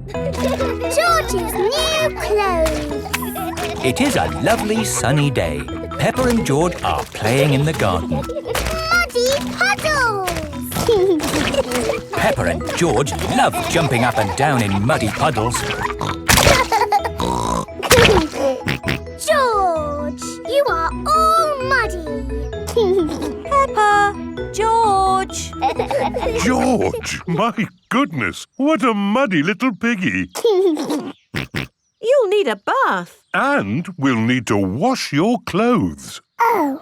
George's new clothes. It is a lovely sunny day. Peppa and George are playing in the garden. Muddy puddles. Peppa and George love jumping up and down in muddy puddles. George, you are all muddy. Peppa! George! George, my goodness, what a muddy little piggy. You'll need a bath. And we'll need to wash your clothes. Oh.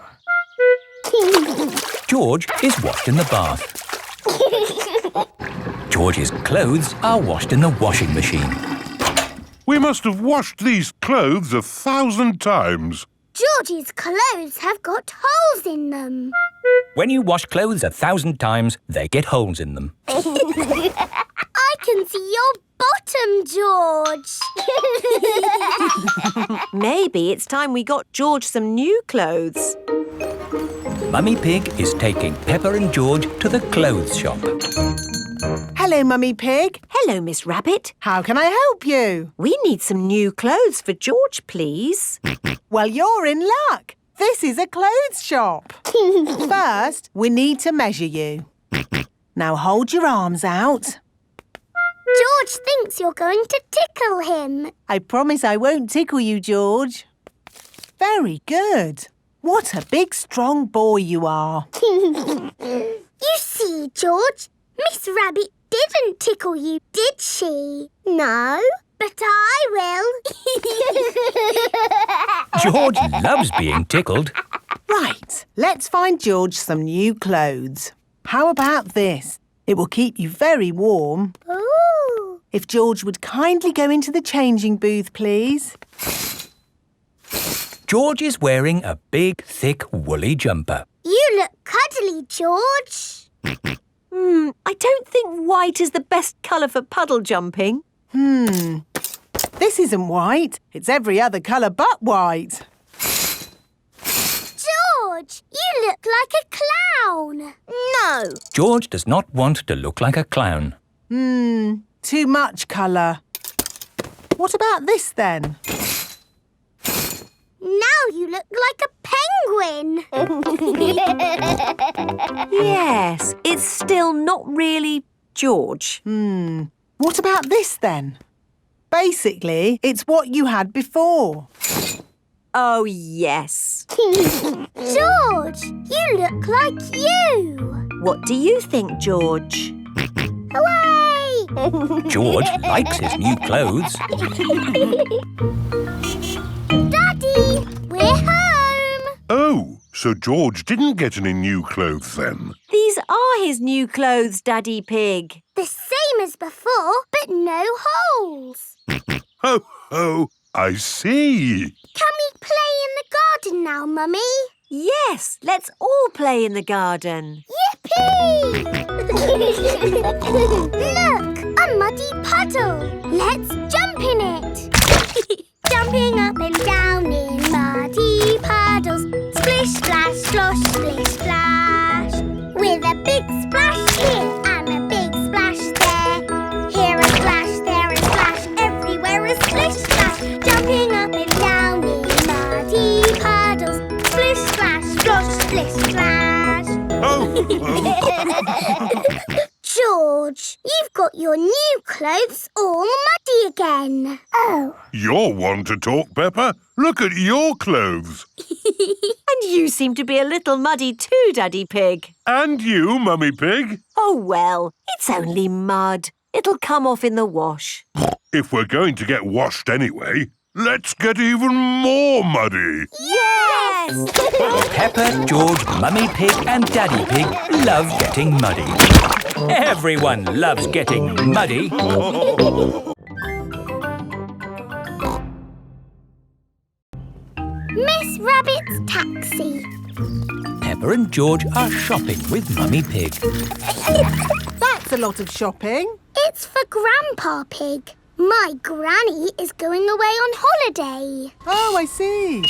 George is washed in the bath. George's clothes are washed in the washing machine. We must have washed these clothes 1,000 times. George's clothes have got holes in them. When you wash clothes 1,000 times, they get holes in them. I can see your bottom, George. Maybe it's time we got George some new clothes. Mummy Pig is taking Peppa and George to the clothes shop. Hello, Mummy Pig. Hello, Miss Rabbit. How can I help you? We need some new clothes for George, please. Well, you're in luck. This is a clothes shop. First, we need to measure you. Now hold your arms out. George thinks you're going to tickle him. I promise I won't tickle you, George. Very good. What a big, strong boy you are. You see, George, Miss Rabbit didn't tickle you, did she? No, but I will. George loves being tickled. Right, let's find George some new clothes. How about this? It will keep you very warm. Ooh. If George would kindly go into the changing booth, please. George is wearing a big, thick, woolly jumper. You look cuddly, George. I don't think white is the best colour for puddle jumping. This isn't white. It's every other colour but white. George, you look like a clown. No. George does not want to look like a clown. Too much colour. What about this then? Now you look like a penguin. Yes, it's still not really George. What about this then? Basically, it's what you had before. Oh, yes. George, you look like you. What do you think, George? Hooray! George likes his new clothes. Daddy, we're home. Oh, so George didn't get any new clothes then? These are his new clothes, Daddy Pig. The same as before, but no holes. Ho, ho, I see. Can we play in the garden now, Mummy? Yes, let's all play in the garden. Yippee! Look, a muddy puddle. Let's jump in it. Jumping up and down in muddy puddles. Splish, splash, slosh, splish, splash. With a big splash here and a big splash there. Here a splash, there a splash, everywhere a splish, splash. Jumping up and down in muddy puddles. Splish, splash, slosh, splish, splash. Ho, ho. George, you've got your new clothes all muddy again. Oh. You're one to talk, Peppa. Look at your clothes. And you seem to be a little muddy too, Daddy Pig. And you, Mummy Pig. Oh, well, it's only mud. It'll come off in the wash. If we're going to get washed anyway, let's get even more muddy. Yes! Peppa, George, Mummy Pig and Daddy Pig love getting muddy. Everyone loves getting muddy. Miss Rabbit's taxi. Peppa and George are shopping with Mummy Pig. That's a lot of shopping. It's for Grandpa Pig. My granny is going away on holiday. Oh, I see.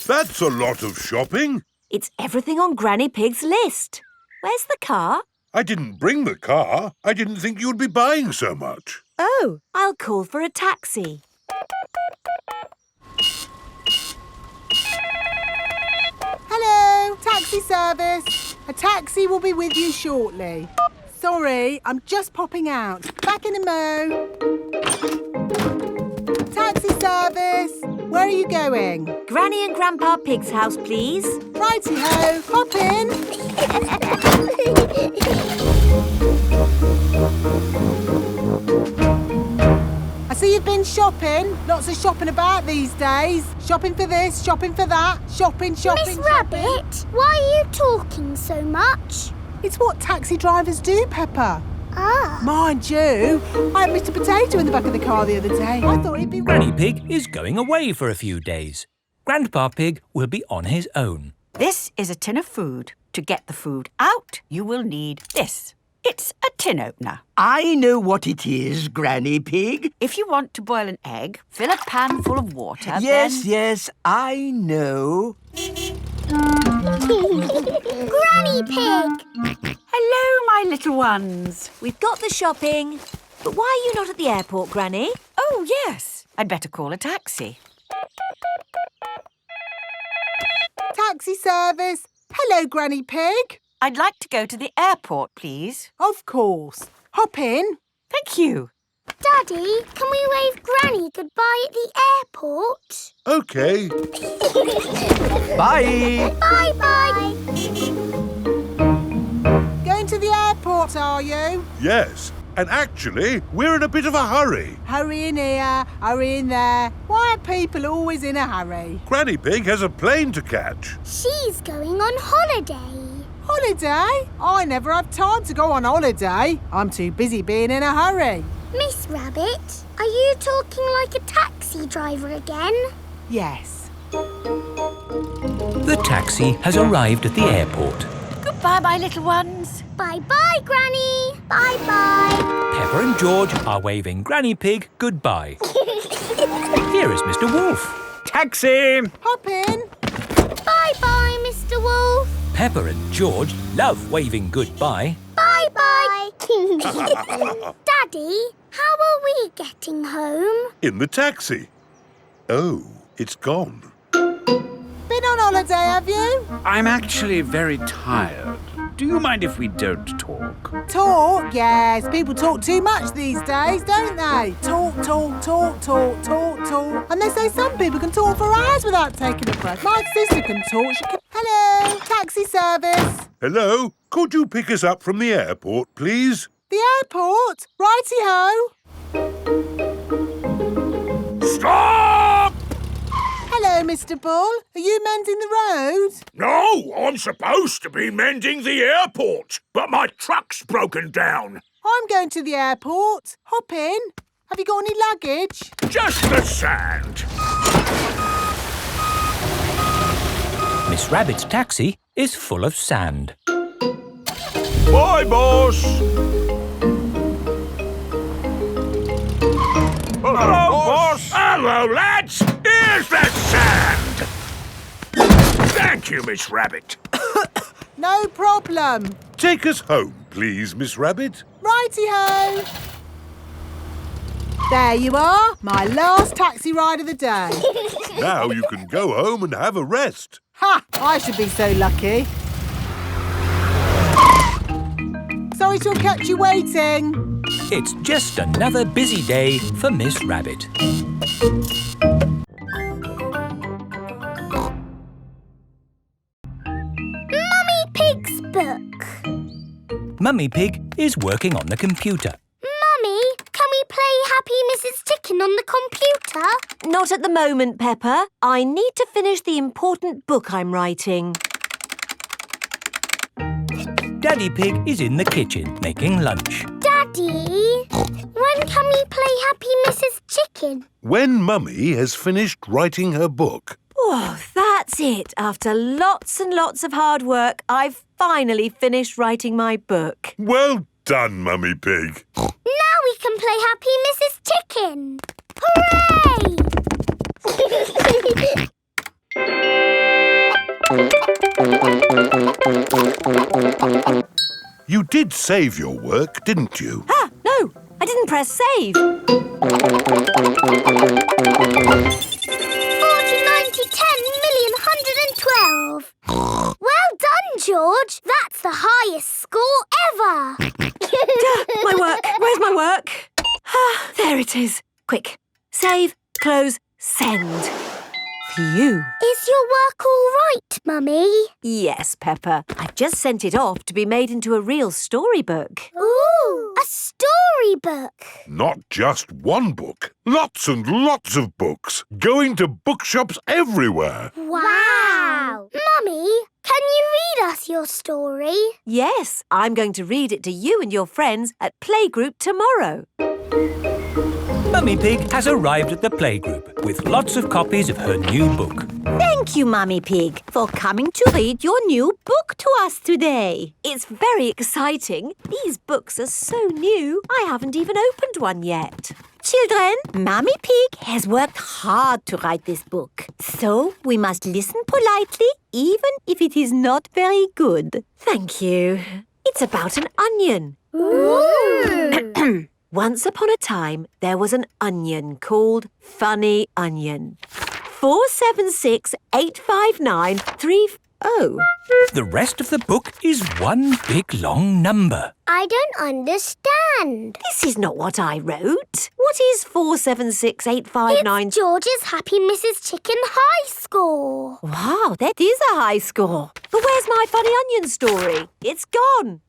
That's a lot of shopping. It's everything on Granny Pig's list. Where's the car? I didn't bring the car. I didn't think you'd be buying so much. Oh, I'll call for a taxi. Hello, taxi service. A taxi will be with you shortly. Sorry, I'm just popping out. Back in a mo. Taxi service. Where are you going? Granny and Grandpa Pig's house, please. Righty-ho, hop in. I see you've been shopping. Lots of shopping about these days. Shopping for this, shopping for that. Shopping. Miss Rabbit, why are you talking so much? It's what taxi drivers do, Peppa. Ah. Mind you, I had Mr. Potato in the back of the car the other day. I thought he'd be... Granny Pig is going away for a few days. Grandpa Pig will be on his own. This is a tin of food. To get the food out, you will need this. It's a tin opener. I know what it is, Granny Pig. If you want to boil an egg, fill a pan full of water, Yes, I know. Granny Pig! Hello, my little ones. We've got the shopping. But why are you not at the airport, Granny? Oh, yes. I'd better call a taxi. Taxi service. Hello, Granny Pig. I'd like to go to the airport, please. Of course. Hop in. Thank you. Daddy, can we wave Granny goodbye at the airport? OK. Bye. Bye-bye. Going to the airport, are you? Yes. And actually, we're in a bit of a hurry. Hurry in here, hurry in there. Why are people always in a hurry? Granny Pig has a plane to catch. She's going on holiday. Holiday? I never have time to go on holiday. I'm too busy being in a hurry. Miss Rabbit, are you talking like a taxi driver again? Yes. The taxi has arrived at the airport. Goodbye, my little ones. Bye-bye, Granny. Bye-bye. Peppa and George are waving Granny Pig goodbye. Here is Mr. Wolf. Taxi. Hop in. Bye-bye, Mr. Wolf. Peppa and George love waving goodbye. Bye-bye. Daddy, how are we getting home? In the taxi. Oh, it's gone. Been on holiday, have you? I'm actually very tired. Do you mind if we don't talk? Talk? Yes. People talk too much these days, don't they? Talk. And they say some people can talk for hours without taking a breath. My sister can talk. She can... Hello, taxi service. Hello? Could you pick us up from the airport, please? The airport? Righty-ho. Stop! Hello, Mr. Bull. Are you mending the road? No, I'm supposed to be mending the airport, but my truck's broken down. I'm going to the airport. Hop in. Have you got any luggage? Just the sand. Miss Rabbit's taxi is full of sand. Bye, boss. Hello, boss. Hello, lads. Here's the sand. Thank you, Miss Rabbit. No problem. Take us home, please, Miss Rabbit. Righty-ho. There you are, my last taxi ride of the day. Now you can go home and have a rest. Ha! I should be so lucky. Sorry to have kept you waiting. It's just another busy day for Miss Rabbit. Mummy Pig's book. Mummy Pig is working on the computer. Mummy, can we play Happy Mrs. Chicken on the computer? Not at the moment, Peppa. I need to finish the important book I'm writing. Daddy Pig is in the kitchen making lunch. Daddy, when can we play Happy Mrs. Chicken? When Mummy has finished writing her book. Oh, that's it. After lots and lots of hard work, I've finally finished writing my book. Well done, Mummy Pig. Now we can play Happy Mrs. Chicken. Hooray! You did save your work, didn't you? Ah, no, I didn't press save. 40, 90, 10 million, 112. Well done, George. That's the highest score ever. My work. Where's my work? Ah, there it is. Quick. Save, close, send. Phew. Is your work all right, Mummy? Yes, Peppa. I've just sent it off to be made into a real storybook. Ooh, a storybook. Not just one book. Lots and lots of books. Going to bookshops everywhere. Wow. Mummy, can you read us your story? Yes, I'm going to read it to you and your friends at Playgroup tomorrow. Mummy Pig has arrived at the playgroup with lots of copies of her new book. Thank you, Mummy Pig, for coming to read your new book to us today. It's very exciting. These books are so new, I haven't even opened one yet. Children, Mummy Pig has worked hard to write this book. So we must listen politely, even if it is not very good. Thank you. It's about an onion. Ooh. Once upon a time, there was an onion called Funny Onion. 4768593. Oh. The rest of the book is one big long number. I don't understand. This is not what I wrote. What is 4768593? It's George's Happy Mrs. Chicken high score. Wow, that is a high score. But where's my Funny Onion story? It's gone.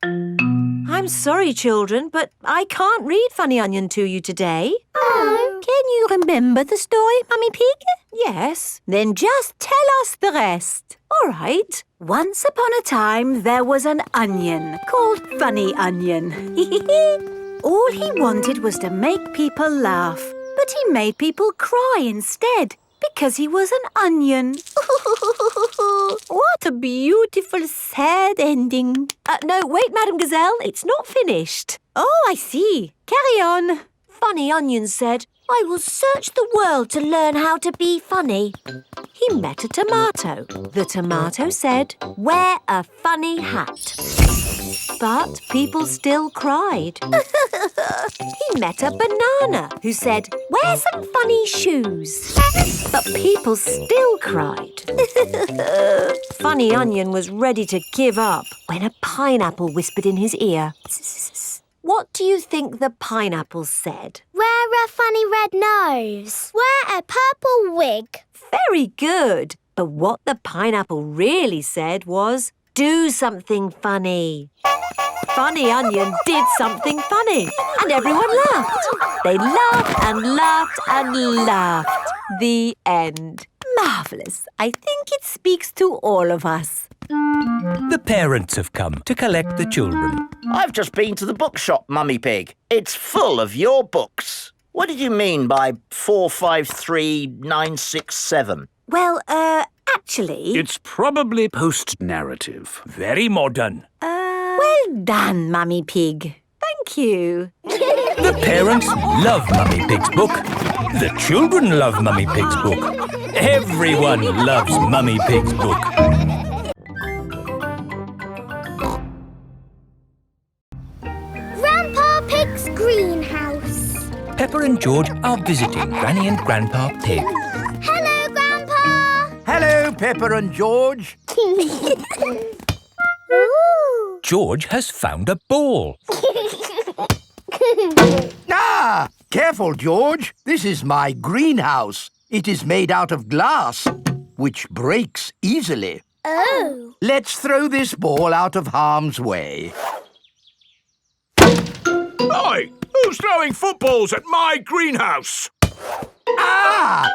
I'm sorry, children, but I can't read Funny Onion to you today. Oh. Can you remember the story, Mummy Pig? Yes. Then just tell us the rest. All right. Once upon a time, there was an onion called Funny Onion. All he wanted was to make people laugh, but he made people cry instead because he was an onion. What a beautiful, sad ending. No, wait, Madam Gazelle, it's not finished. Oh, I see. Carry on. Funny Onion said, I will search the world to learn how to be funny. He met a tomato. The tomato said, wear a funny hat. But people still cried. He met a banana who said, wear some funny shoes. But people still cried. Funny Onion was ready to give up when a pineapple whispered in his ear. What do you think the pineapple said? Wear a funny red nose. Wear a purple wig. Very good. But what the pineapple really said was, do something funny. Funny Onion did something funny, and everyone laughed. They laughed and laughed and laughed. The end. Marvellous. I think it speaks to all of us. The parents have come to collect the children. I've just been to the bookshop, Mummy Pig. It's full of your books. What did you mean by 453967? Well, actually... It's probably post-narrative. Very modern. Well done, Mummy Pig. Thank you. The parents love Mummy Pig's book. The children love Mummy Pig's book. Everyone loves Mummy Pig's book. Grandpa Pig's greenhouse. Peppa and George are visiting Granny and Grandpa Pig. Hello, Grandpa. Hello, Peppa and George. Ooh. George has found a ball. Ah! Careful, George. This is my greenhouse. It is made out of glass, which breaks easily. Oh. Let's throw this ball out of harm's way. Oi! Who's throwing footballs at my greenhouse? Ah!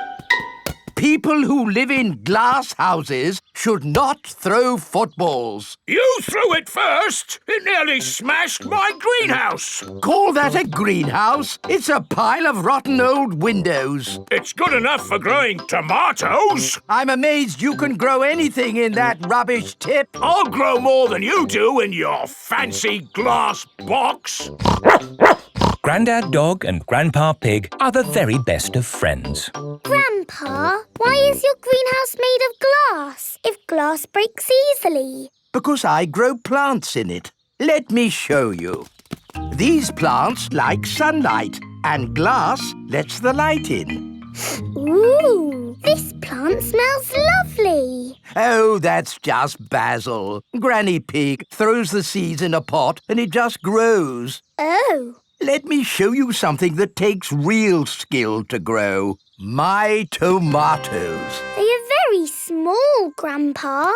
People who live in glass houses should not throw footballs. You threw it first! It nearly smashed my greenhouse! Call that a greenhouse? It's a pile of rotten old windows. It's good enough for growing tomatoes! I'm amazed you can grow anything in that rubbish tip. I'll grow more than you do in your fancy glass box! Grandad Dog and Grandpa Pig are the very best of friends. Grandpa, why is your greenhouse made of glass if glass breaks easily? Because I grow plants in it. Let me show you. These plants like sunlight, and glass lets the light in. Ooh, this plant smells lovely. Oh, that's just basil. Granny Pig throws the seeds in a pot and it just grows. Oh. Let me show you something that takes real skill to grow. My tomatoes. They are very small, Grandpa.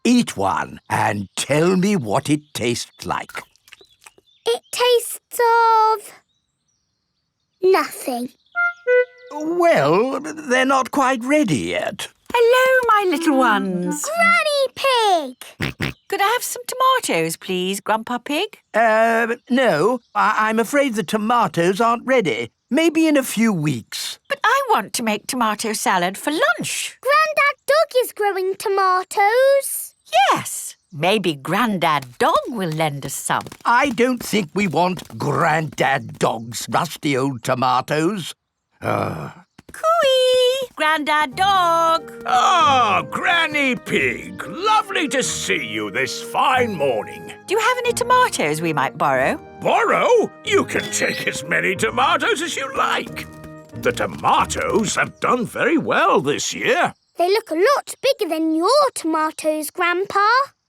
Eat one and tell me what it tastes like. It tastes of... nothing. Well, they're not quite ready yet. Hello, my little ones. Granny Pig! Could I have some tomatoes, please, Grandpa Pig? No. I'm afraid the tomatoes aren't ready. Maybe in a few weeks. But I want to make tomato salad for lunch. Grandad Dog is growing tomatoes. Yes. Maybe Grandad Dog will lend us some. I don't think we want Grandad Dog's rusty old tomatoes. Cooey! Grandad Dog! Ah, Granny Pig. Lovely to see you this fine morning. Do you have any tomatoes we might borrow? Borrow? You can take as many tomatoes as you like. The tomatoes have done very well this year. They look a lot bigger than your tomatoes, Grandpa.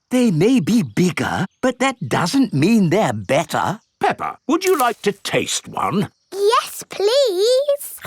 They may be bigger, but that doesn't mean they're better. Peppa, would you like to taste one? Yes, please.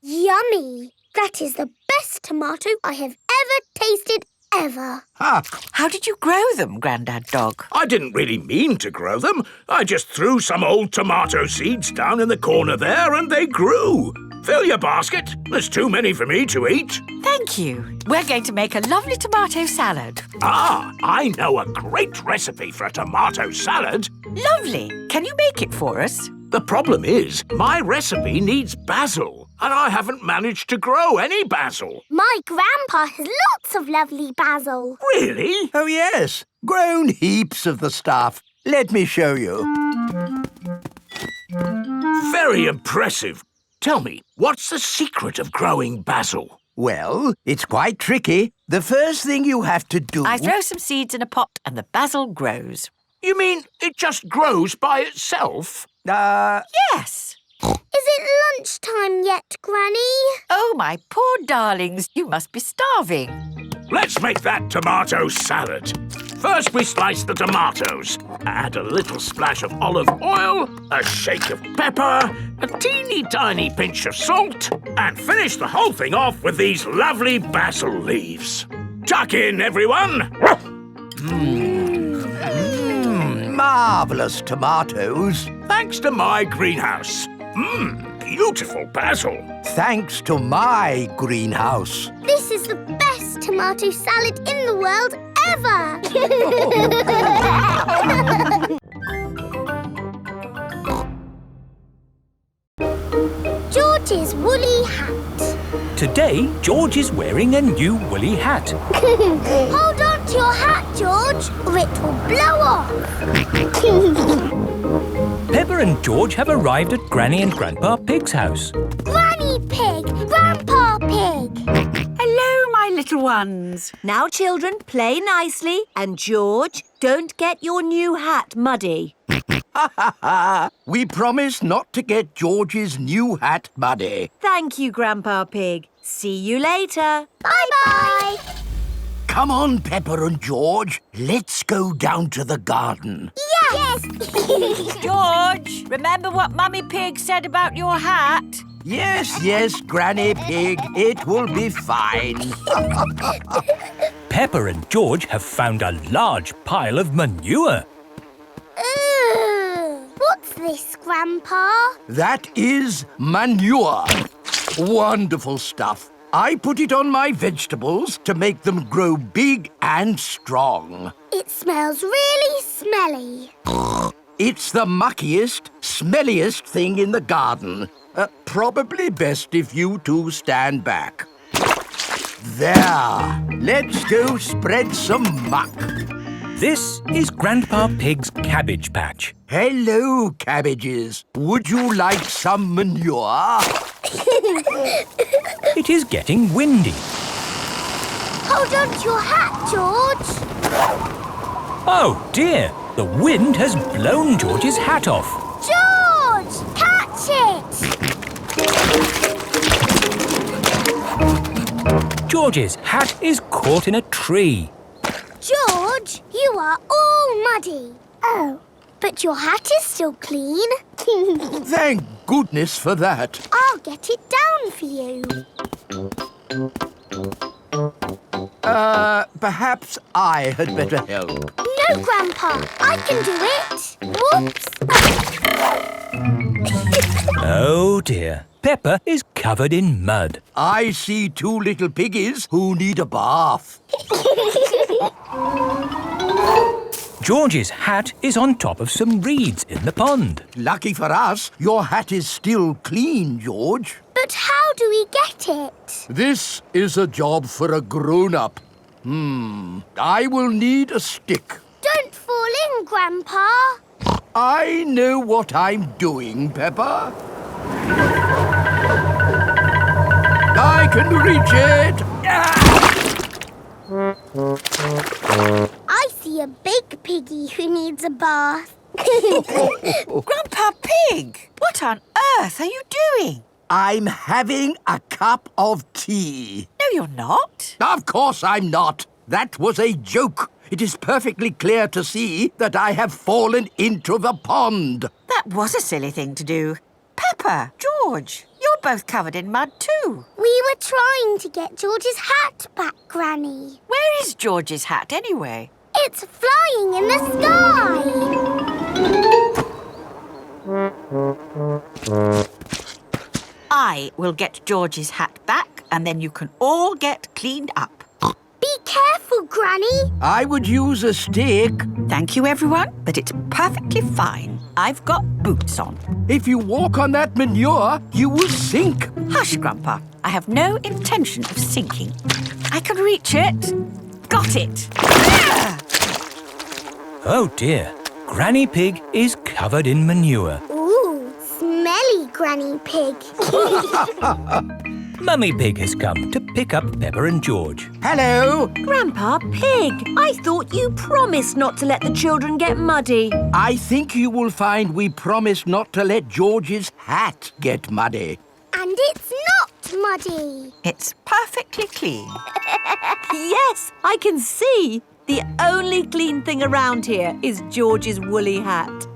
Yummy. That is the best tomato I have ever tasted ever. How did you grow them, Grandad Dog? I didn't really mean to grow them. I just threw some old tomato seeds down in the corner there and they grew. Fill your basket. There's too many for me to eat. Thank you. We're going to make a lovely tomato salad. Ah, I know a great recipe for a tomato salad. Lovely. Can you make it for us? The problem is, my recipe needs basil, and I haven't managed to grow any basil. My grandpa has lots of lovely basil. Really? Oh, yes. Grown heaps of the stuff. Let me show you. Very impressive. Tell me, what's the secret of growing basil? Well, it's quite tricky. The first thing you have to do... I throw some seeds in a pot and the basil grows. You mean it just grows by itself? Yes. Is it lunchtime yet, Granny? Oh, my poor darlings, you must be starving. Let's make that tomato salad. First, we slice the tomatoes. Add a little splash of olive oil, a shake of pepper, a teeny tiny pinch of salt, and finish the whole thing off with these lovely basil leaves. Tuck in, everyone. Marvellous tomatoes. Thanks to my greenhouse. Beautiful basil. Thanks to my greenhouse. This is the best tomato salad in the world ever. George's woolly hat. Today, George is wearing a new woolly hat. Hold on to your hat, George, or it will blow off. Peppa and George have arrived at Granny and Grandpa Pig's house. Granny Pig, Grandpa Pig. Hello, my little ones. Now, children, play nicely. And, George, don't get your new hat muddy. We promise not to get George's new hat muddy. Thank you, Grandpa Pig. See you later. Bye-bye. Come on, Peppa and George. Let's go down to the garden. Yes. George, remember what Mummy Pig said about your hat? Yes, Granny Pig. It will be fine. Peppa and George have found a large pile of manure. What's this, Grandpa? That is manure. Wonderful stuff. I put it on my vegetables to make them grow big and strong. It smells really smelly. It's the muckiest, smelliest thing in the garden. Probably best if you two stand back. There. Let's go spread some muck. This is Grandpa Pig's cabbage patch. Hello, cabbages. Would you like some manure? It is getting windy. Hold on to your hat, George. Oh, dear. The wind has blown George's hat off. George! Catch it! George's hat is caught in a tree. George, you are all muddy. Oh, but your hat is still clean. Thank goodness for that. I'll get it down for you. Perhaps I had better help. No, Grandpa, I can do it. Whoops. Oh dear, Peppa is covered in mud. I see two little piggies who need a bath. George's hat is on top of some reeds in the pond. Lucky for us, your hat is still clean, George. But how do we get it? This is a job for a grown-up. I will need a stick. Don't fall in, Grandpa. I know what I'm doing, Peppa. I can reach it. I see a big piggy who needs a bath. Grandpa Pig, what on earth are you doing? I'm having a cup of tea. No, you're not. Of course I'm not. That was a joke. It is perfectly clear to see that I have fallen into the pond. That was a silly thing to do. Peppa, George, you're both covered in mud too. We were trying to get George's hat back, Granny. Where is George's hat anyway? It's flying in the sky. I will get George's hat back and then you can all get cleaned up. Be careful, Granny. I would use a stick. Thank you, everyone, but it's perfectly fine. I've got boots on. If you walk on that manure, you will sink. Hush, Grandpa. I have no intention of sinking. I can reach it. Got it. Ah! Oh dear, Granny Pig is covered in manure. Ooh, smelly Granny Pig. Mummy Pig has come to pick up Peppa and George. Hello. Grandpa Pig, I thought you promised not to let the children get muddy. I think you will find we promised not to let George's hat get muddy. And it's not muddy. It's perfectly clean. Yes, I can see. The only clean thing around here is George's woolly hat.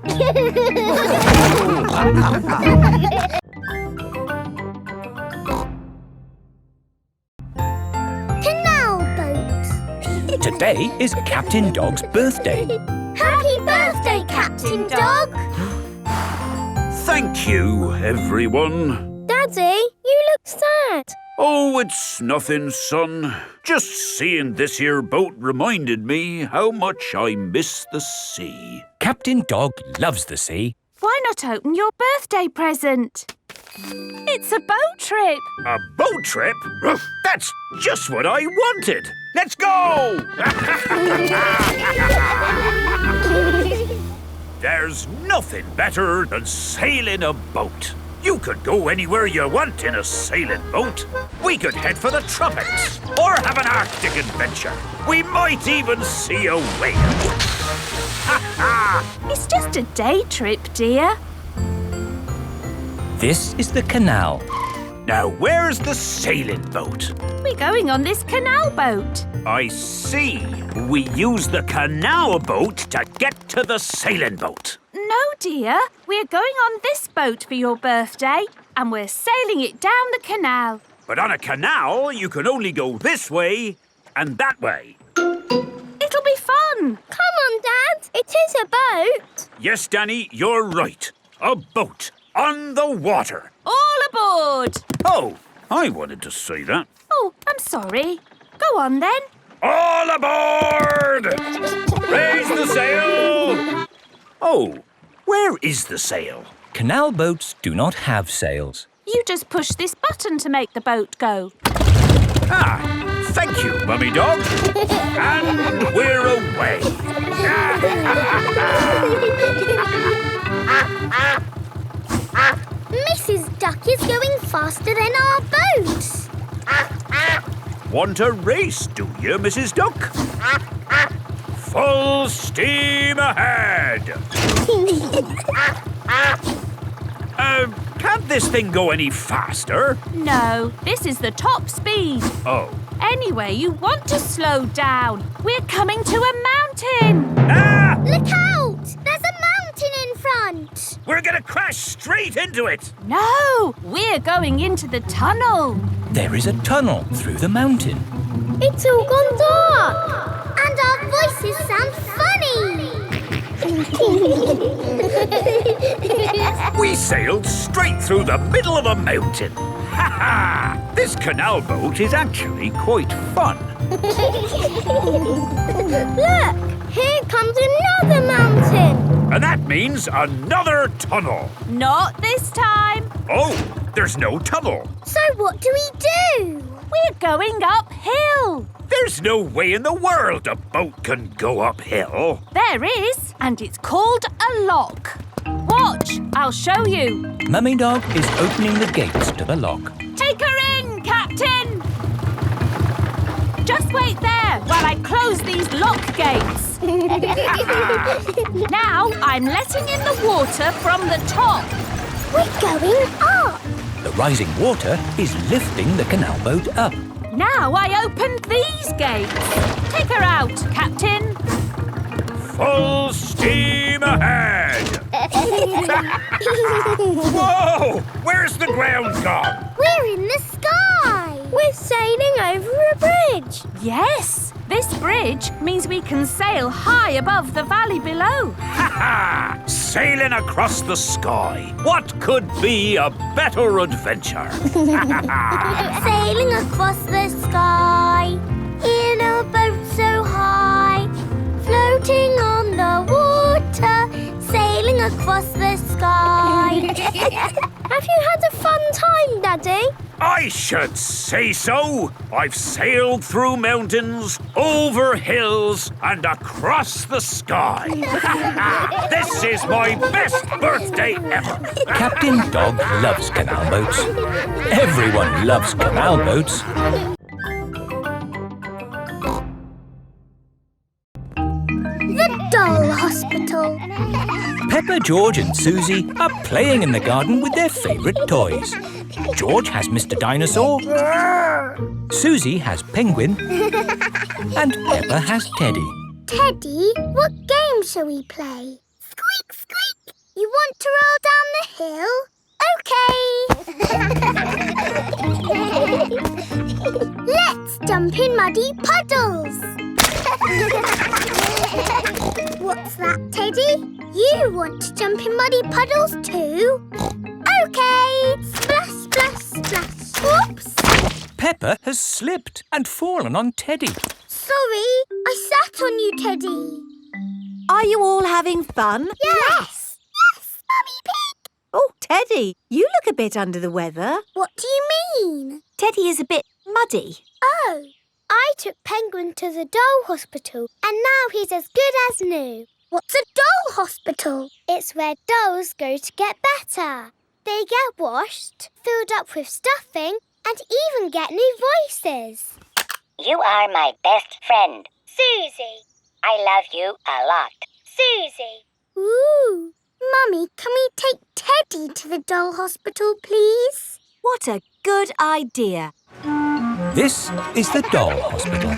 Canal Boat. Today is Captain Dog's birthday. Happy birthday, Captain Dog. Thank you, everyone. Daddy, you look sad. Oh, it's nothing, son. Just seeing this here boat reminded me how much I miss the sea. Captain Dog loves the sea. Why not open your birthday present? It's a boat trip. A boat trip? That's just what I wanted. Let's go! There's nothing better than sailing a boat. You could go anywhere you want in a sailing boat. We could head for the tropics or have an Arctic adventure. We might even see a whale. It's just a day trip, dear. This is the canal. Now, where's the sailing boat? We're going on this canal boat. I see. We use the canal boat to get to the sailing boat. No, dear. We're going on this boat for your birthday, and we're sailing it down the canal. But on a canal, you can only go this way and that way. It'll be fun. Come on, Dad. It is a boat. Yes, Danny, you're right. A boat on the water. All aboard. Oh, I wanted to say that. Oh, I'm sorry. Go on, then. All aboard! Raise the sail! Oh, where is the sail? Canal boats do not have sails. You just push this button to make the boat go. Ah, thank you, Mummy Dog. And we're away. Mrs. Duck is going faster than our boat. Want a race, do you, Mrs. Duck? Full steam ahead! Can't this thing go any faster? No, this is the top speed. Oh. Anyway, you want to slow down. We're coming to a mountain. Ah! Look out! There's a mountain in front. We're gonna crash straight into it! No, we're going into the tunnel. There is a tunnel through the mountain. It's all gone dark. And our voices sound funny. We sailed straight through the middle of a mountain. Ha ha! This canal boat is actually quite fun. Look, here comes another mountain. And that means another tunnel. Not this time. Oh, there's no tunnel. So what do we do? We're going uphill. There's no way in the world a boat can go uphill. There is, and it's called a lock. Watch, I'll show you. Mummy Dog is opening the gates to the lock. Take her in, Captain. Just wait there while I close these lock gates. Now I'm letting in the water from the top. We're going up. The rising water is lifting the canal boat up. Now I opened these gates. Take her out, Captain. Full steam ahead! Whoa! Where's the ground gone? We're in the sky. We're sailing over a bridge. Yes, this bridge means we can sail high above the valley below. Ha ha! Sailing across the sky. What could be a better adventure? Sailing across the sky in a boat so high, floating on the water, sailing across the sky. Have you had a fun time, Daddy? I should say so. I've sailed through mountains, over hills, and across the sky. This is my best birthday ever. Captain Dog loves canal boats. Everyone loves canal boats. The Doll Hospital. Peppa, George and Susie are playing in the garden with their favourite toys. George has Mr. Dinosaur, Susie has Penguin, and Peppa has Teddy. Teddy, what game shall we play? Squeak, squeak. You want to roll down the hill? OK. Let's jump in muddy puddles. What's that, Teddy? You want to jump in muddy puddles too? OK. Splash, splash, splash. Oops. Peppa has slipped and fallen on Teddy. Sorry, I sat on you, Teddy. Are you all having fun? Yes. Yes, Mummy Pig. Oh, Teddy, you look a bit under the weather. What do you mean? Teddy is a bit muddy. Oh, I took Penguin to the doll hospital and now he's as good as new. What's a doll hospital? It's where dolls go to get better. They get washed, filled up with stuffing and even get new voices. You are my best friend. Susie. I love you a lot. Susie. Ooh. Mummy, can we take Teddy to the doll hospital, please? What a good idea. This is the doll hospital.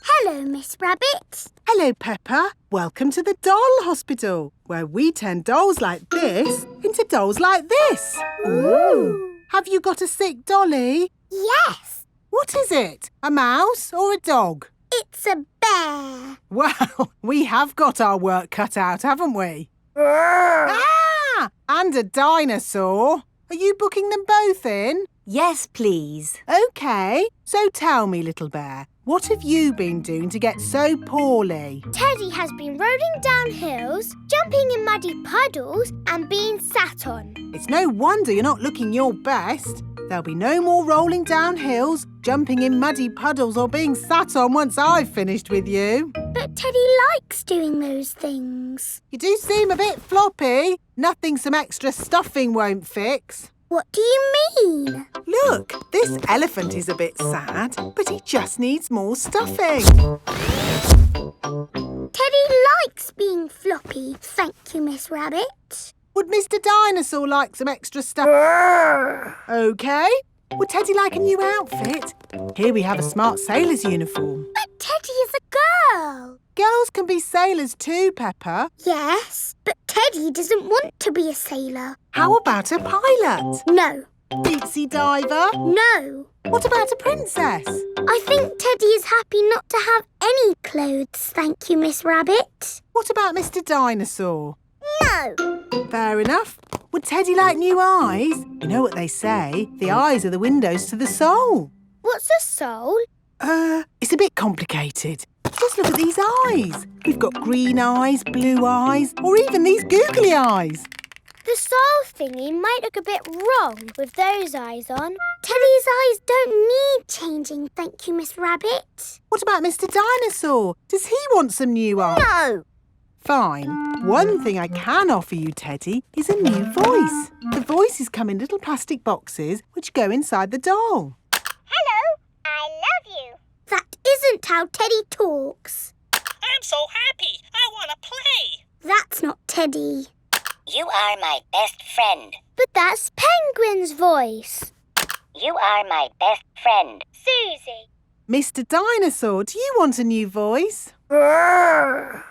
Hello, Miss Rabbit. Hello, Peppa. Welcome to the doll hospital, where we turn dolls like this into dolls like this. Ooh. Have you got a sick dolly? Yes. What is it? A mouse or a dog? It's a bear. Well, we have got our work cut out, haven't we? Ah! And a dinosaur. Are you booking them both in? Yes, please. OK. So tell me, little bear, what have you been doing to get so poorly? Teddy has been rolling down hills, jumping in muddy puddles and being sat on. It's no wonder you're not looking your best. There'll be no more rolling down hills, jumping in muddy puddles or being sat on once I've finished with you. But Teddy likes doing those things. You do seem a bit floppy. Nothing some extra stuffing won't fix. What do you mean? Look, this elephant is a bit sad, but he just needs more stuffing. Teddy likes being floppy, thank you, Miss Rabbit. Would Mr. Dinosaur like some extra stuff? OK. Would Teddy like a new outfit? Here we have a smart sailor's uniform. But Teddy is a girl. Girls can be sailors too, Peppa. Yes, but Teddy doesn't want to be a sailor. How about a pilot? No. Deep sea diver? No. What about a princess? I think Teddy is happy not to have any clothes, thank you, Miss Rabbit. What about Mr. Dinosaur? No. Fair enough. Would Teddy like new eyes? You know what they say, the eyes are the windows to the soul. What's a soul? It's a bit complicated. Just look at these eyes. We've got green eyes, blue eyes, or even these googly eyes. The soul thingy might look a bit wrong with those eyes on. Teddy's eyes don't need changing, thank you, Miss Rabbit. What about Mr. Dinosaur? Does he want some new eyes? No. Fine. One thing I can offer you, Teddy, is a new voice. The voices come in little plastic boxes which go inside the doll. Hello, I love you. That isn't how Teddy talks. I'm so happy. I want to play. That's not Teddy. You are my best friend. But that's Penguin's voice. You are my best friend. Susie. Mr. Dinosaur, do you want a new voice?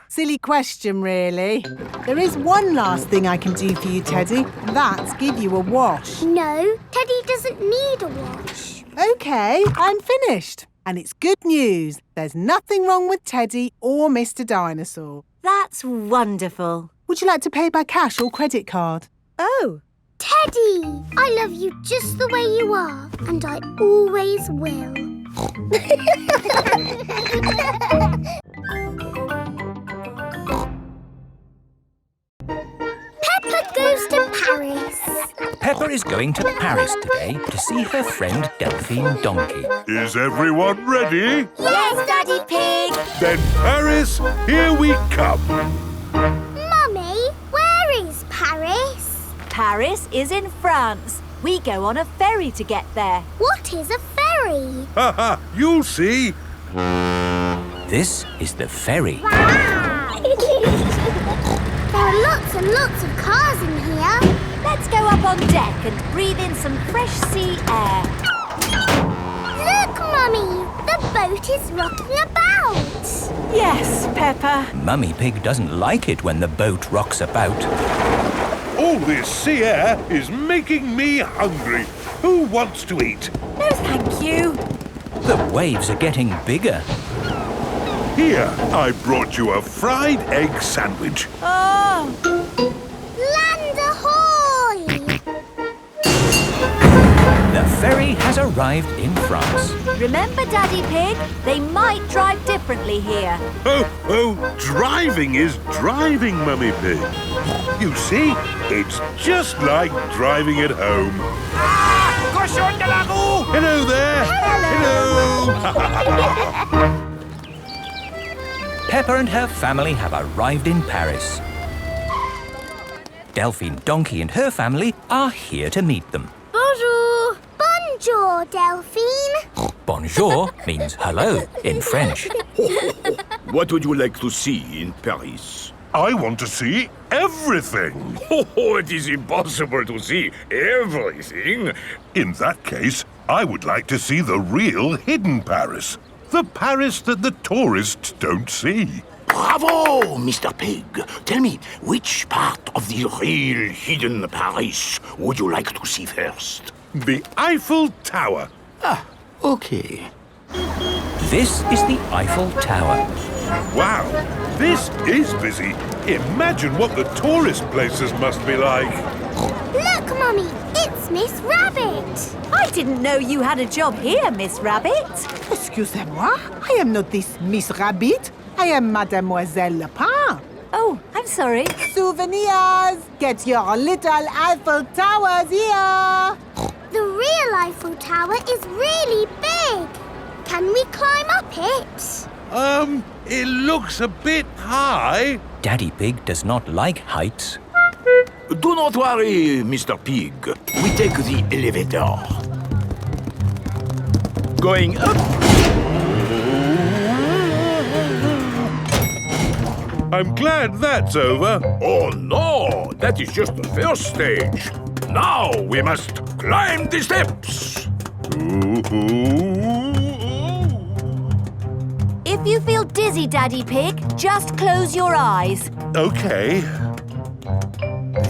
Silly question, really. There is one last thing I can do for you, Teddy. That's give you a wash. No, Teddy doesn't need a wash. OK, I'm finished. And it's good news. There's nothing wrong with Teddy or Mr. Dinosaur. That's wonderful. Would you like to pay by cash or credit card? Oh. Teddy, I love you just the way you are, and I always will. Peppa goes to Paris. Peppa is going to Paris today to see her friend Delphine Donkey. Is everyone ready? Yes, Daddy Pig. Then Paris, here we come. Mummy, where is Paris? Paris is in France. We go on a ferry to get there. What is a ferry? Ha ha, you'll see. This is the ferry. Wow! There are lots and lots of cars in here. Let's go up on deck and breathe in some fresh sea air. Look, Mummy! The boat is rocking about. Yes, Peppa. Mummy Pig doesn't like it when the boat rocks about. All this sea air is making me hungry. Who wants to eat? No, thank you. The waves are getting bigger. Here, I brought you a fried egg sandwich. Oh! Land ahoy! The ferry has arrived in France. Remember, Daddy Pig? They might drive differently here. Oh, driving is driving, Mummy Pig. You see, it's just like driving at home. Cochon de la roue! Hello there. Hello. Peppa and her family have arrived in Paris. Delphine Donkey and her family are here to meet them. Bonjour! Bonjour, Delphine. Bonjour means hello in French. What would you like to see in Paris? I want to see everything. Oh, it is impossible to see everything. In that case, I would like to see the real hidden Paris. The Paris that the tourists don't see. Bravo, Mr. Pig. Tell me, which part of the real hidden Paris would you like to see first? The Eiffel Tower. Ah, okay. This is the Eiffel Tower. Wow, this is busy. Imagine what the tourist places must be like. Look, Mummy, it's Miss Rabbit. I didn't know you had a job here, Miss Rabbit. Excusez-moi, I am not this Miss Rabbit. I am Mademoiselle Lapin. Oh, I'm sorry. Souvenirs! Get your little Eiffel Towers here! The real Eiffel Tower is really big. Can we climb up it? It looks a bit high. Daddy Pig does not like heights. Do not worry, Mr. Pig. We take the elevator. Going up. I'm glad that's over. Oh no, that is just the first stage. Now we must climb the steps. If you feel dizzy, Daddy Pig, just close your eyes. Okay.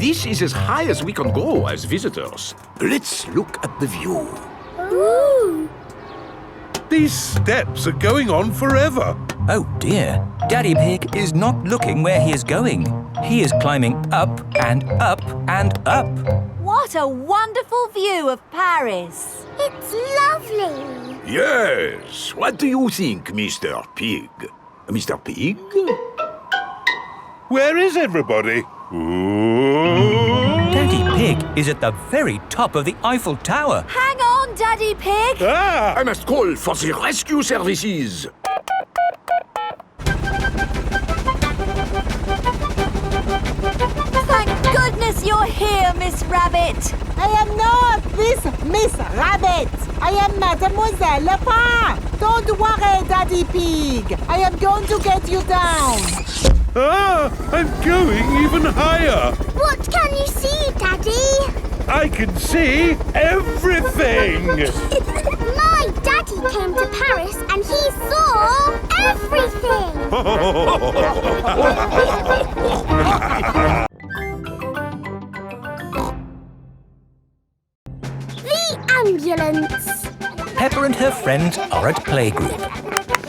This is as high as we can go as visitors. Let's look at the view. Ooh. These steps are going on forever. Oh dear, Daddy Pig is not looking where he is going. He is climbing up and up and up. What a wonderful view of Paris. It's lovely. Yes. What do you think, Mr. Pig? Mr. Pig? Where is everybody? Daddy Pig is at the very top of the Eiffel Tower. Hang on, Daddy Pig. I must call for the rescue services. Thank goodness you're here, Miss Rabbit. I am not this Miss Rabbit. I am Mademoiselle Lepin. Don't worry, Daddy Pig. I am going to get you down. I'm going even higher. What can you see, Daddy? I can see everything. My daddy came to Paris and he saw everything. The ambulance. Peppa and her friends are at Playgroup.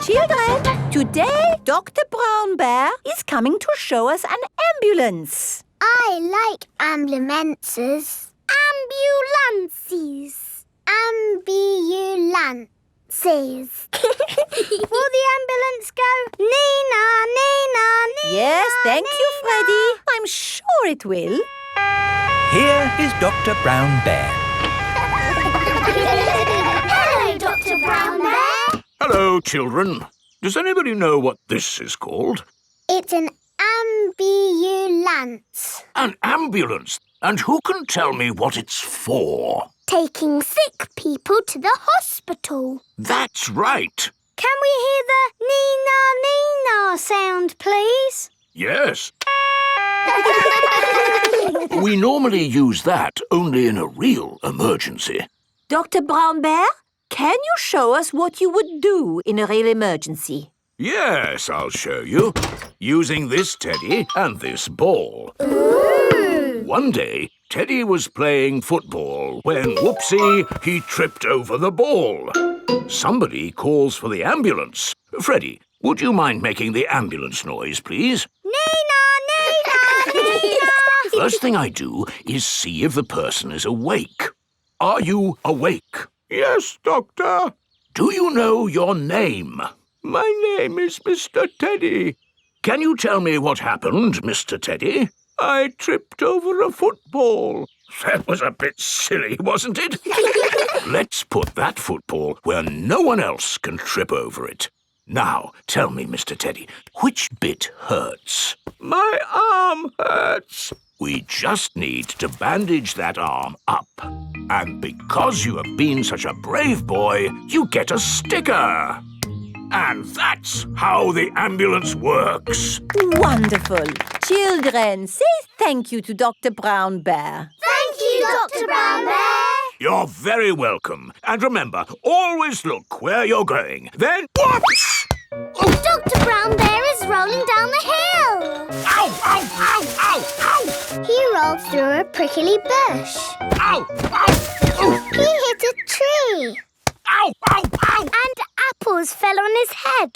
Children, today Dr. Brown Bear is coming to show us an ambulance. I like ambulances. Ambulances. Ambulances. Will the ambulance go? Nina, Nina, Nina. Yes, thank you, Nina. Freddy. I'm sure it will. Here is Dr. Brown Bear. Hello, Dr. Brown Bear. Hello, children. Does anybody know what this is called? It's an ambulance. An ambulance. And who can tell me what it's for? Taking sick people to the hospital. That's right. Can we hear the Nina, Nina sound, please? Yes. We normally use that only in a real emergency. Dr. Brown Bear, can you show us what you would do in a real emergency? Yes, I'll show you. Using this teddy and this ball. Ooh. One day, Teddy was playing football when, whoopsie, he tripped over the ball. Somebody calls for the ambulance. Freddie, would you mind making the ambulance noise, please? Nina, Nina, Nina. First thing I do is see if the person is awake. Are you awake? Yes, Doctor. Do you know your name? My name is Mr. Teddy. Can you tell me what happened, Mr. Teddy? I tripped over a football. That was a bit silly, wasn't it? Let's put that football where no one else can trip over it. Now, tell me, Mr. Teddy, which bit hurts? My arm hurts. We just need to bandage that arm up. And because you have been such a brave boy, you get a sticker. And that's how the ambulance works. Wonderful. Children, say thank you to Dr. Brown Bear. Thank you, Dr. Brown Bear. You're very welcome. And remember, always look where you're going. Then, whoops! Dr. Brown Bear is rolling down the hill. Ow, ow, ow, ow, ow! He rolled through a prickly bush. Ow, ow! He hit a tree. Ow, ow, ow! And apples fell on his head.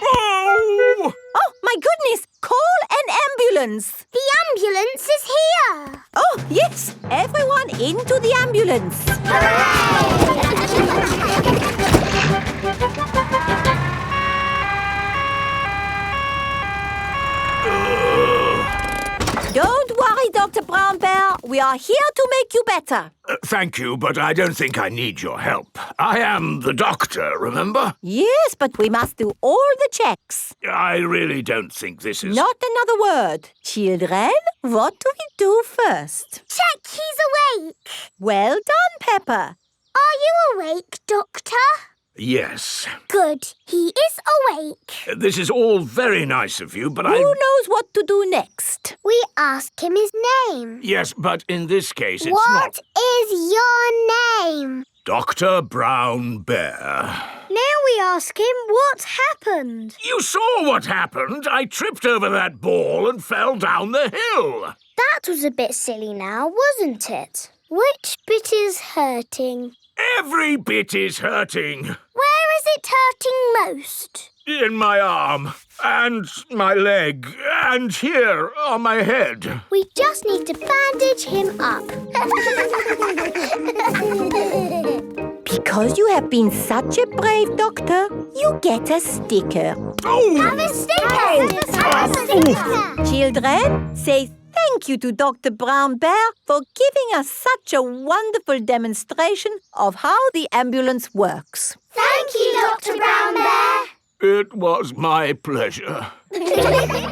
Oh! Oh, my goodness! Call an ambulance! The ambulance is here! Oh, yes! Everyone into the ambulance! Don't worry, Dr. Brown Bear. We are here to make you better. Thank you, but I don't think I need your help. I am the doctor, remember? Yes, but we must do all the checks. I really don't think this is... Not another word. Children, what do we do first? Check he's awake. Well done, Peppa. Are you awake, Doctor? Yes. Good. He is awake. This is all very nice of you, but Who knows what to do next? We ask him his name. Yes, but in this case it's What is your name? Dr. Brown Bear. Now we ask him what happened. You saw what happened. I tripped over that ball and fell down the hill. That was a bit silly now, wasn't it? Which bit is hurting? Every bit is hurting. Where is it hurting most? In my arm, and my leg, and here on my head. We just need to bandage him up. Because you have been such a brave doctor, you get a sticker. Oh! Have a sticker! Have a sticker! Children, say thank you to Dr. Brown Bear for giving us such a wonderful demonstration of how the ambulance works. Thank you, Dr. Brown Bear. It was my pleasure.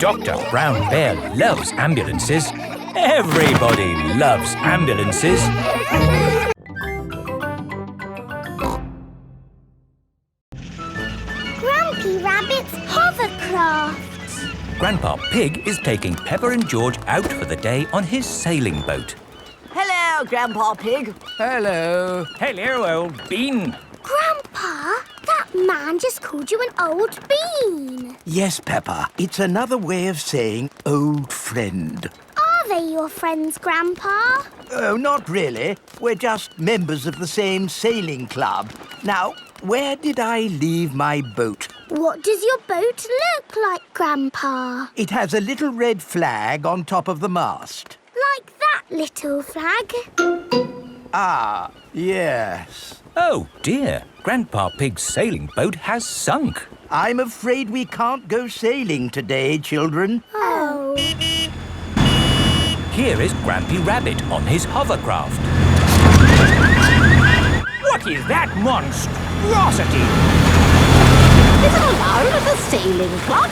Dr. Brown Bear loves ambulances. Everybody loves ambulances. Grumpy Rabbit's Hovercraft. Grandpa Pig is taking Peppa and George out for the day on his sailing boat. Hello, Grandpa Pig. Hello. Hello, old bean. Grandpa, that man just called you an old bean. Yes, Peppa. It's another way of saying old friend. Are they your friends, Grandpa? Oh, not really. We're just members of the same sailing club. Now, where did I leave my boat? What does your boat look like, Grandpa? It has a little red flag on top of the mast. Like that little flag? Ah, yes. Oh, dear. Grandpa Pig's sailing boat has sunk. I'm afraid we can't go sailing today, children. Oh. Here is Grampy Rabbit on his hovercraft. What is that monstrosity? Is it allowed at the sailing club?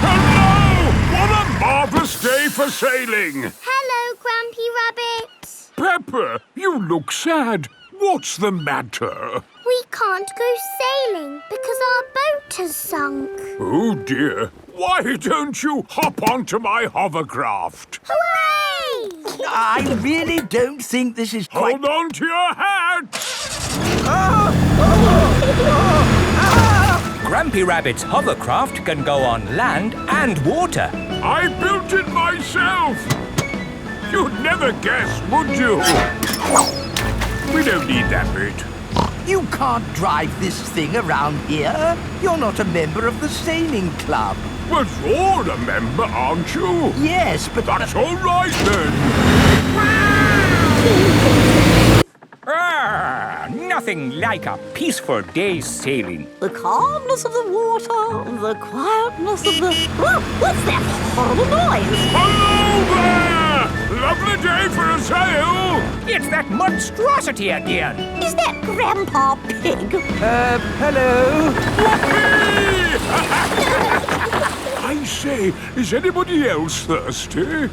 Hello! What a marvellous day for sailing! Hello, Grampy Rabbit. Peppa, you look sad. What's the matter? We can't go sailing because our boat has sunk. Oh, dear. Why don't you hop onto my hovercraft? Hooray! I really don't think this is quite... Hold on to your hat! Grampy Rabbit's hovercraft can go on land and water. I built it myself! You'd never guess, would you? We don't need that bit. You can't drive this thing around here. You're not a member of the sailing club. But you're a member, aren't you? Yes, but... That's all right, then. Nothing like a peaceful day's sailing. The calmness of the water, the quietness of the... Oh, what's that horrible noise? Hello there! Lovely day for a sail! It's that monstrosity again. Is that Grandpa Pig? Hello? I say, is anybody else thirsty? Me!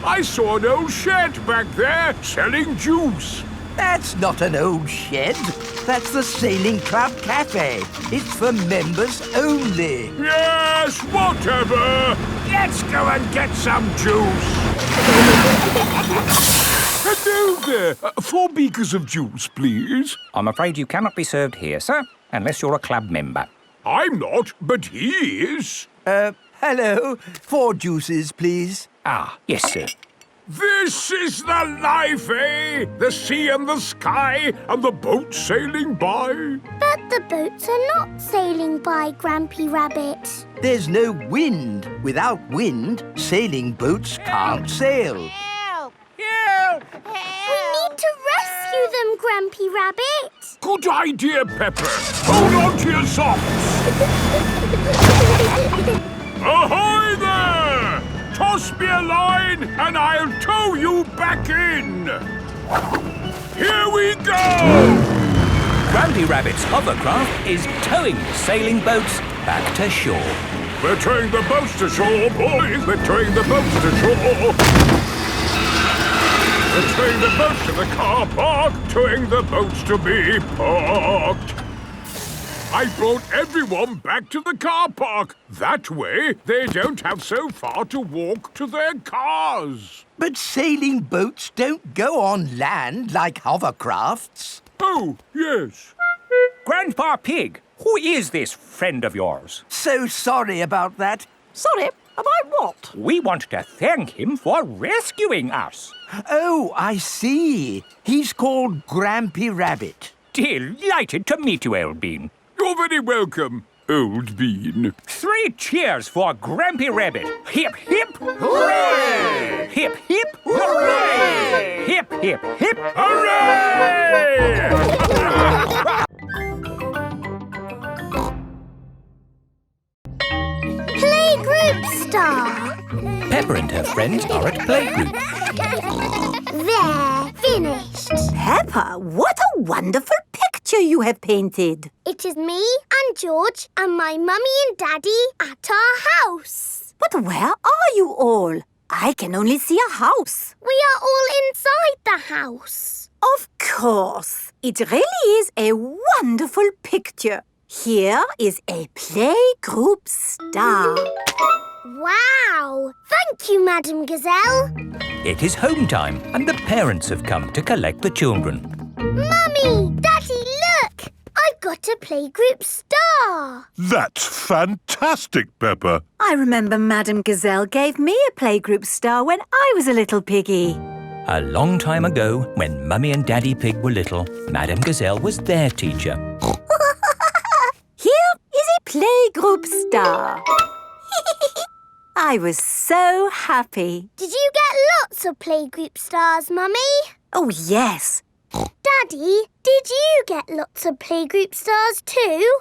I saw an old shed back there selling juice. That's not an old shed. That's the Sailing Club Cafe. It's for members only. Yes, whatever. Let's go and get some juice. Hello there. 4 beakers of juice, please. I'm afraid you cannot be served here, sir, unless you're a club member. I'm not, but he is. Hello. 4 juices, please. Ah, yes, sir. This is the life, eh? The sea and the sky and the boat sailing by. But the boats are not sailing by, Grampy Rabbit. There's no wind. Without wind, sailing boats can't sail. Help! Help! We need to rescue them, Grampy Rabbit. Good idea, Peppa. Hold on to your socks. Ahoy there! Toss me a line and I'll tow you back in. Here we go! Grampy Rabbit's hovercraft is towing the sailing boats back to shore. We're towing the boats to shore, boys. We're towing the boats to shore. Towing the boats to the car park. Towing the boats to be parked. I brought everyone back to the car park. That way, they don't have so far to walk to their cars. But sailing boats don't go on land like hovercrafts. Oh, yes. Grandpa Pig, who is this friend of yours? So sorry about that. Sorry, about what? We want to thank him for rescuing us. Oh, I see. He's called Grampy Rabbit. Delighted to meet you, Old Bean. You're very welcome, Old Bean. 3 cheers for Grampy Rabbit. Hip, hip, hooray! Hip, hip, hooray! Hip, hip, hip, hooray! Playgroup Star. Peppa and her friends are at Playgroup. There, finished. Peppa, what a wonderful picture you have painted. It is me and George and my mummy and daddy at our house. But where are you all? I can only see a house. We are all inside the house. Of course. It really is a wonderful picture. Here is a Playgroup Star. Wow! Thank you, Madam Gazelle. It is home time and the parents have come to collect the children. Mummy! Daddy, look! I've got a Playgroup Star. That's fantastic, Peppa. I remember Madam Gazelle gave me a Playgroup Star when I was a little piggy. A long time ago, when Mummy and Daddy Pig were little, Madame Gazelle was their teacher. Here is a Playgroup Star. I was so happy. Did you get lots of Playgroup Stars, Mummy? Oh, yes. Daddy, did you get lots of Playgroup Stars too?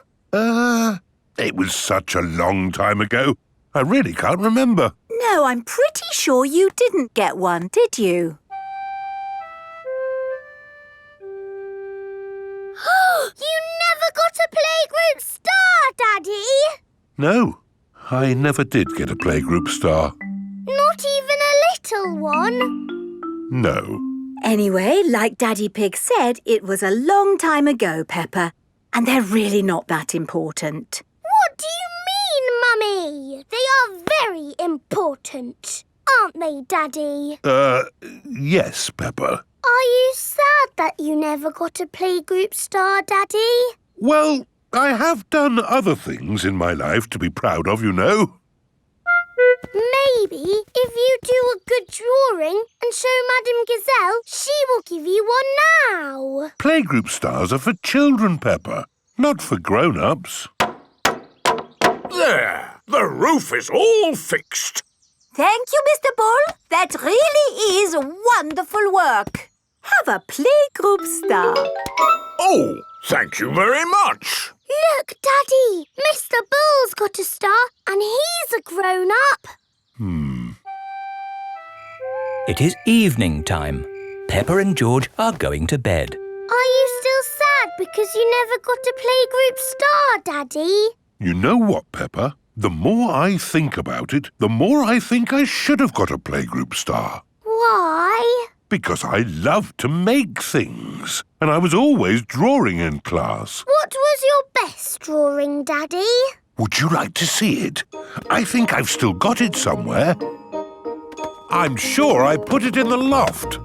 It was such a long time ago. I really can't remember. No, I'm pretty sure you didn't get one, did you? You never got a Playgroup Star, Daddy! No, I never did get a Playgroup Star. Not even a little one? No. Anyway, like Daddy Pig said, it was a long time ago, Peppa, and they're really not that important. What do you mean, Mummy? They are very important, aren't they, Daddy? Yes, Peppa. Are you sad that you never got a Playgroup Star, Daddy? Well, I have done other things in my life to be proud of, you know. Maybe if you do a good drawing and show Madame Gazelle, she will give you one now. Playgroup Stars are for children, Peppa, not for grown-ups. There! The roof is all fixed. Thank you, Mr. Bull. That really is wonderful work. Have a Playgroup Star. Oh, thank you very much. Look, Daddy, Mr. Bull's got a star and he's a grown-up. It is evening time. Peppa and George are going to bed. Are you still sad because you never got a Playgroup Star, Daddy? You know what, Peppa? The more I think about it, the more I think I should have got a Playgroup Star. Why? Because I love to make things. And I was always drawing in class. What was your best drawing, Daddy? Would you like to see it? I think I've still got it somewhere. I'm sure I put it in the loft.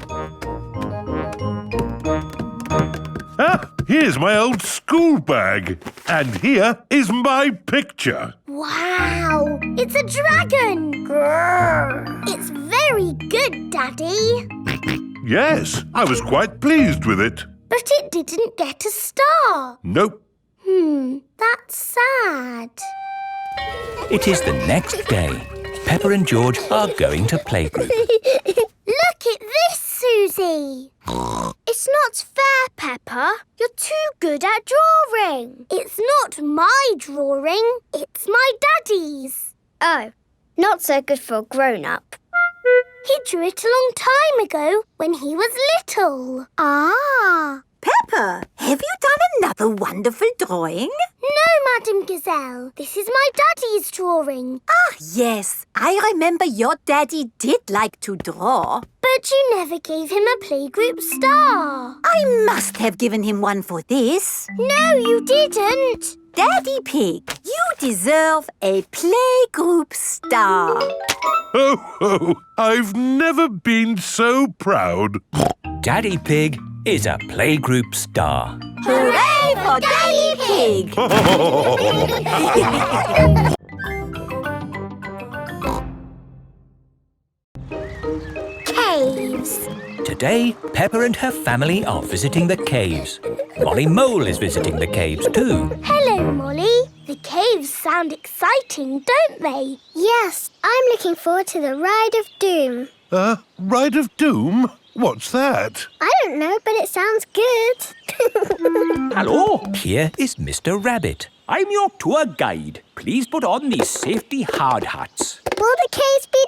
Ah, here's my old school bag. And here is my picture. Wow! It's a dragon! Grrr. It's very good, Daddy. Yes, I was quite pleased with it. But it didn't get a star. Nope. That's sad. It is the next day. Peppa and George are going to Playgroup. Look at this, Susie. It's not fair, Peppa. You're too good at drawing. It's not my drawing. It's my daddy's. Oh, not so good for a grown-up. He drew it a long time ago when he was little. Ah. Peppa, have you done another wonderful drawing? No, Madame Gazelle. This is my daddy's drawing. Ah, yes. I remember your daddy did like to draw. But But you never gave him a Playgroup Star. I must have given him one for this. No, you didn't. Daddy Pig, you deserve a Playgroup Star. Oh, I've never been so proud. Daddy Pig is a Playgroup Star. Hooray for Daddy Pig! Caves. Today, Peppa and her family are visiting the caves. Molly Mole is visiting the caves too. Hello, Molly. The caves sound exciting, don't they? Yes, I'm looking forward to the Ride of Doom. Ride of Doom? What's that? I don't know, but it sounds good. Hello, here is Mr. Rabbit. I'm your tour guide. Please put on these safety hard hats. Will the caves be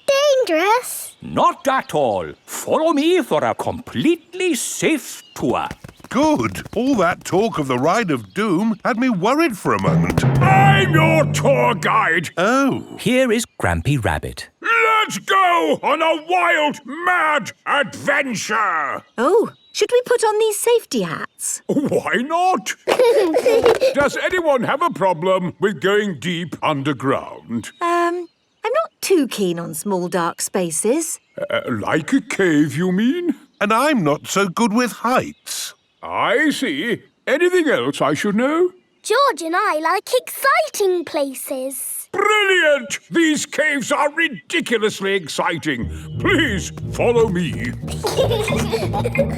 dangerous? Not at all. Follow me for a completely safe tour. Good. All that talk of the Ride of Doom had me worried for a moment. I'm your tour guide. Oh. Here is Grampy Rabbit. Let's go on a wild, mad adventure. Oh, should we put on these safety hats? Why not? Does anyone have a problem with going deep underground? I'm not too keen on small dark spaces. Like a cave, you mean? And I'm not so good with heights. I see. Anything else I should know? George and I like exciting places. Brilliant! These caves are ridiculously exciting. Please follow me.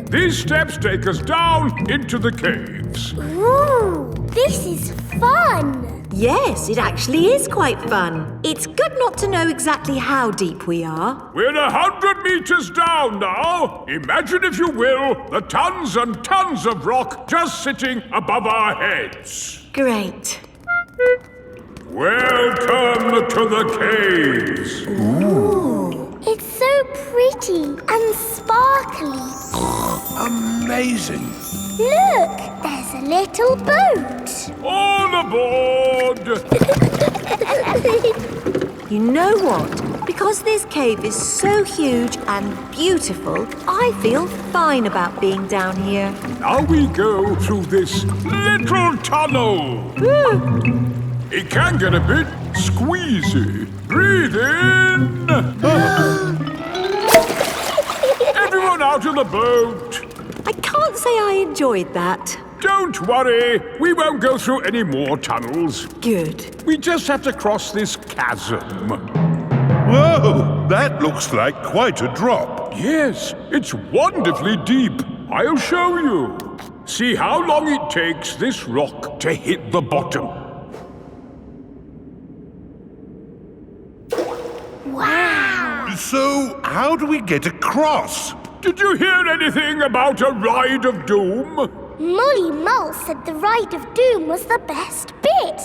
These steps take us down into the caves. Ooh, this is fun. Yes, it actually is quite fun. It's good not to know exactly how deep we are. We're 100 meters down now. Imagine, if you will, the tons and tons of rock just sitting above our heads. Great. Welcome to the caves. Ooh, it's so pretty and sparkly. Amazing. Look, there's a little boat. All aboard! You know what? Because this cave is so huge and beautiful, I feel fine about being down here. Now we go through this little tunnel. It can get a bit squeezy. Breathe in. Everyone out of the boat. I can't say I enjoyed that. Don't worry. We won't go through any more tunnels. Good. We just have to cross this chasm. Whoa, that looks like quite a drop. Yes, it's wonderfully deep. I'll show you. See how long it takes this rock to hit the bottom. Wow. So, how do we get across? Did you hear anything about a Ride of Doom? Molly Mole said the Ride of Doom was the best bit.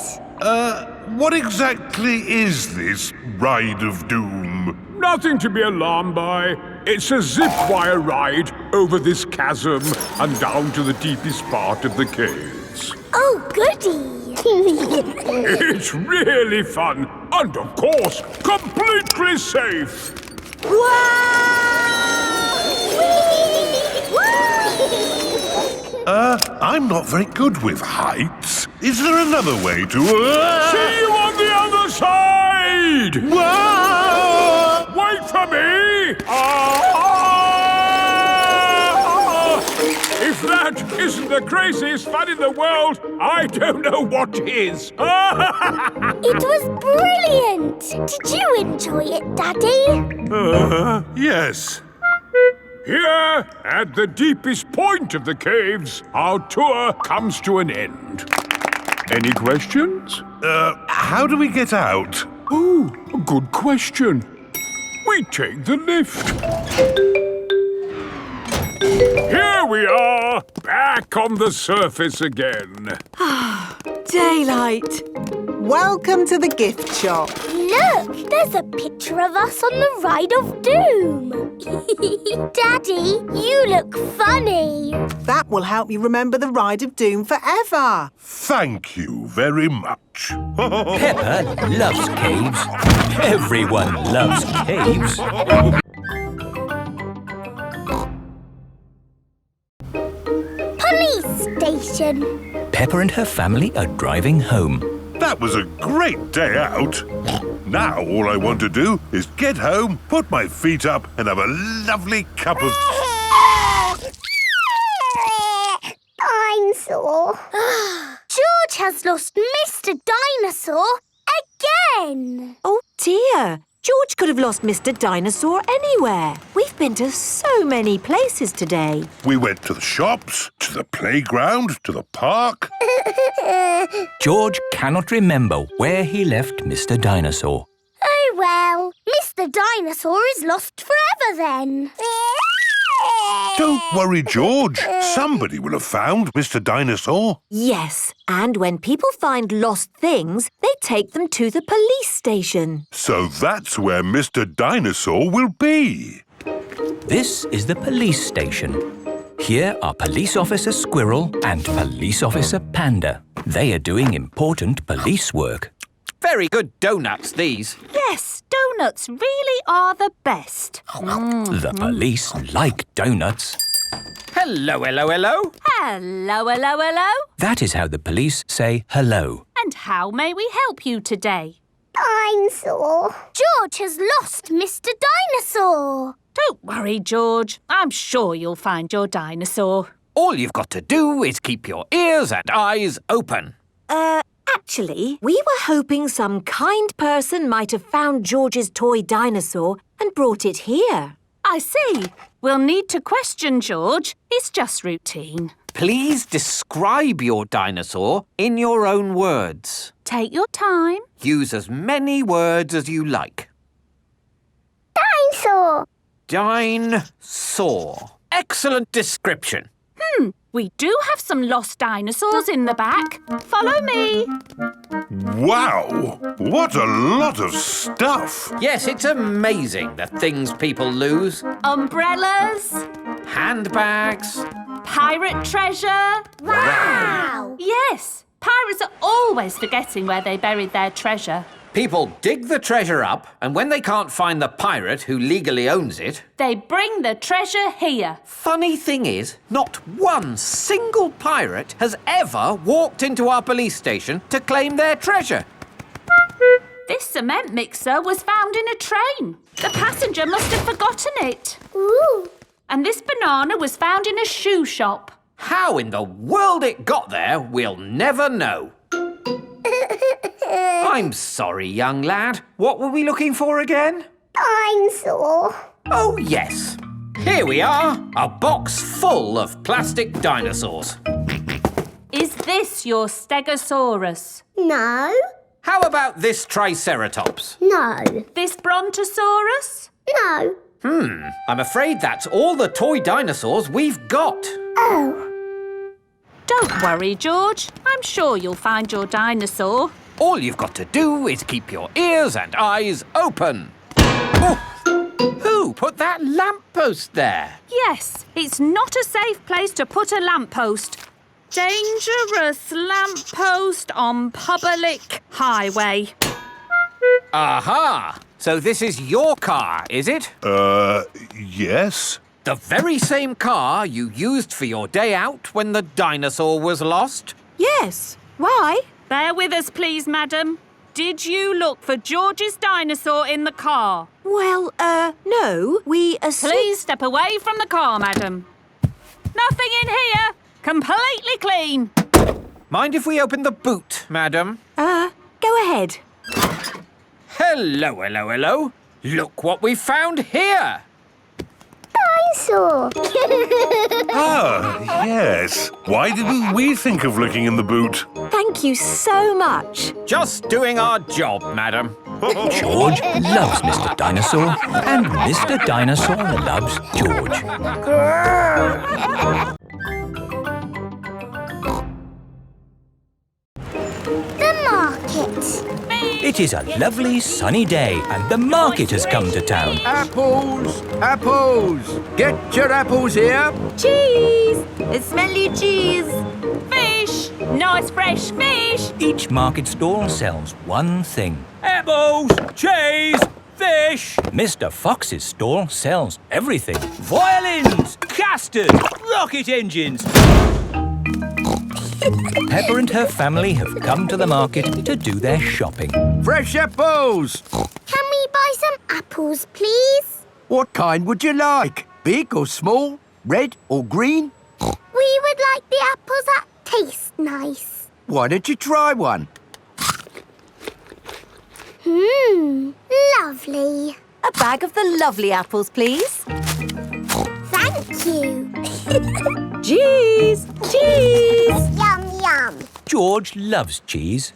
What exactly is this Ride of Doom? Nothing to be alarmed by. It's a zip wire ride over this chasm and down to the deepest part of the caves. Oh, goody. It's really fun and, of course, completely safe. I'm not very good with heights. Is there another way to... See you on the other side! Whoa! Wait for me! If that isn't the craziest fun in the world, I don't know what is. It was brilliant. Did you enjoy it, Daddy? Yes. Here, at the deepest point of the caves, our tour comes to an end. Any questions? How do we get out? Oh, a good question. We take the lift. Here we are, back on the surface again. Daylight. Welcome to the gift shop. Look, there's a picture of us on the Ride of Doom. Daddy, you look funny. That will help you remember the Ride of Doom forever. Thank you very much. Peppa loves caves. Everyone loves caves. station. Peppa and her family are driving home. That was a great day out. Now all I want to do is get home, put my feet up and have a lovely cup of... Dinosaur. George has lost Mr. Dinosaur again. Oh dear, George could have lost Mr. Dinosaur anywhere. We've been to so many places today. We went to the shops, to the playground, to the park. George cannot remember where he left Mr. Dinosaur. Oh well, Mr. Dinosaur is lost forever then. Don't worry, George. Somebody will have found Mr. Dinosaur. Yes, and when people find lost things, they take them to the police station. So that's where Mr. Dinosaur will be. This is the police station. Here are Police Officer Squirrel and Police Officer Panda. They are doing important police work. Very good donuts, these. Yes, donuts really are the best. The police like donuts. Hello, hello, hello. Hello, hello, hello. That is how the police say hello. And how may we help you today? Dinosaur. George has lost Mr. Dinosaur. Don't worry, George. I'm sure you'll find your dinosaur. All you've got to do is keep your ears and eyes open. Actually, we were hoping some kind person might have found George's toy dinosaur and brought it here. I see. We'll need to question George. It's just routine. Please describe your dinosaur in your own words. Take your time. Use as many words as you like. Dinosaur. Dinosaur. Excellent description. We do have some lost dinosaurs in the back. Follow me. Wow! What a lot of stuff! Yes, it's amazing the things people lose. Umbrellas. Handbags. Pirate treasure. Wow! Yes, pirates are always forgetting where they buried their treasure. People dig the treasure up, and when they can't find the pirate who legally owns it... They bring the treasure here. Funny thing is, not one single pirate has ever walked into our police station to claim their treasure. This cement mixer was found in a train. The passenger must have forgotten it. Ooh. And this banana was found in a shoe shop. How in the world it got there, we'll never know. I'm sorry, young lad. What were we looking for again? Dinosaur. Oh, yes. Here we are, a box full of plastic dinosaurs. Is this your Stegosaurus? No. How about this Triceratops? No. This Brontosaurus? No. I'm afraid that's all the toy dinosaurs we've got. Oh. Don't worry, George. I'm sure you'll find your dinosaur. All you've got to do is keep your ears and eyes open. Oh, who put that lamppost there? Yes, it's not a safe place to put a lamppost. Dangerous lamppost on public highway. Aha! So this is your car, is it? Yes. The very same car you used for your day out when the dinosaur was lost? Yes. Why? Bear with us, please, madam. Did you look for George's dinosaur in the car? Well, no. We Please step away from the car, madam. Nothing in here. Completely clean. Mind if we open the boot, madam? Go ahead. Hello, hello, hello. Look what we found here. Dinosaur. Ah, yes. Why didn't we think of looking in the boot? Thank you so much. Just doing our job, madam. George loves Mr. Dinosaur, and Mr. Dinosaur loves George. The market. It is a lovely sunny day, and the market has come to town. Apples! Apples! Get your apples here. Cheese! Smelly cheese! Fish! Nice fresh fish! Each market stall sells one thing. Apples, cheese, fish. Mr. Fox's stall sells everything. Violins, custard, rocket engines. Peppa and her family have come to the market to do their shopping. Fresh apples! Can we buy some apples, please? What kind would you like? Big or small? Red or green? We would like the apples that taste nice. Why don't you try one? Lovely. A bag of the lovely apples, please. Thank you. Cheese! Cheese! Yum, yum. George loves cheese.